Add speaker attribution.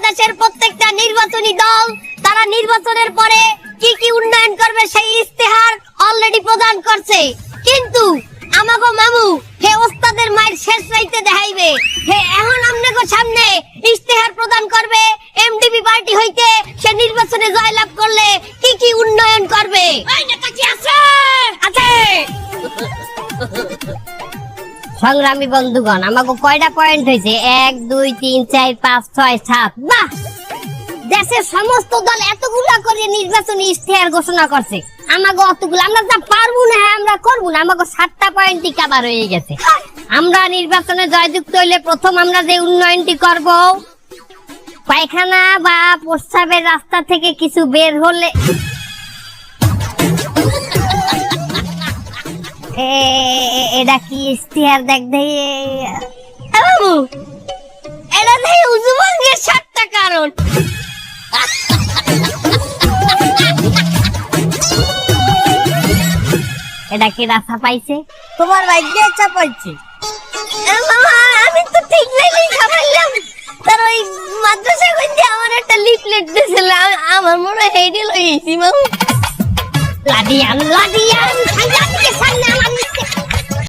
Speaker 1: বাংলাদেশের প্রত্যেকটা নির্বাচনী দল তারা নির্বাচনের পরে কি কি উন্নয়ন করবে সেই ইস্তেহার অলরেডি প্রদান করছে, কিন্তু আমাগো মামু হে ওস্তাদের মায়ের শেষ রাইতে দেখাইবে হে এখন আমনেগো সামনে ইস্তেহার প্রদান করবে এমডিপি পার্টি হইতে সে নির্বাচনে জয়লাভ করলে কি কি উন্নয়ন করবে। এই নেতা কি আছে? আছে। সংগ্রামী বন্ধুগণ, আমাগো কয়টা পয়েন্ট হয়েছে? 1 2 3 4 5 6 7। বাহ, দেশের সমস্ত দল এতগুলা করে নির্বাচনী ইশতেহার ঘোষণা করছে, আমাগো অতগুলো আমরা যা পারবো না আমরা করবো না। আমাগো 7টা পয়েন্টই কভার হয়ে গেছে। আমরা নির্বাচনে জয়যুক্ত হইলে প্রথম আমরা যে উন্নয়নটি করব, পায়খানা বা প্রস্রাবের রাস্তা থেকে কিছু বের হলে এটা কি ইশতেহার দেখ দেই বাবু, এটা দেই উজুবঙ্গের 7টা কারণ। এটা কি রাস্তা পাইছে?
Speaker 2: তোমার ভাগ্যে চাপাইছে।
Speaker 1: আমি তো ঠিক লেখা পাইলাম, তার ওই মাদ্রাসা কইতে আমার একটা লিফলেট দিছিল, আমার মনে হেডি লইছি মামু। লাডিয়ান লাডিয়ান সাইডা থেকে সামনে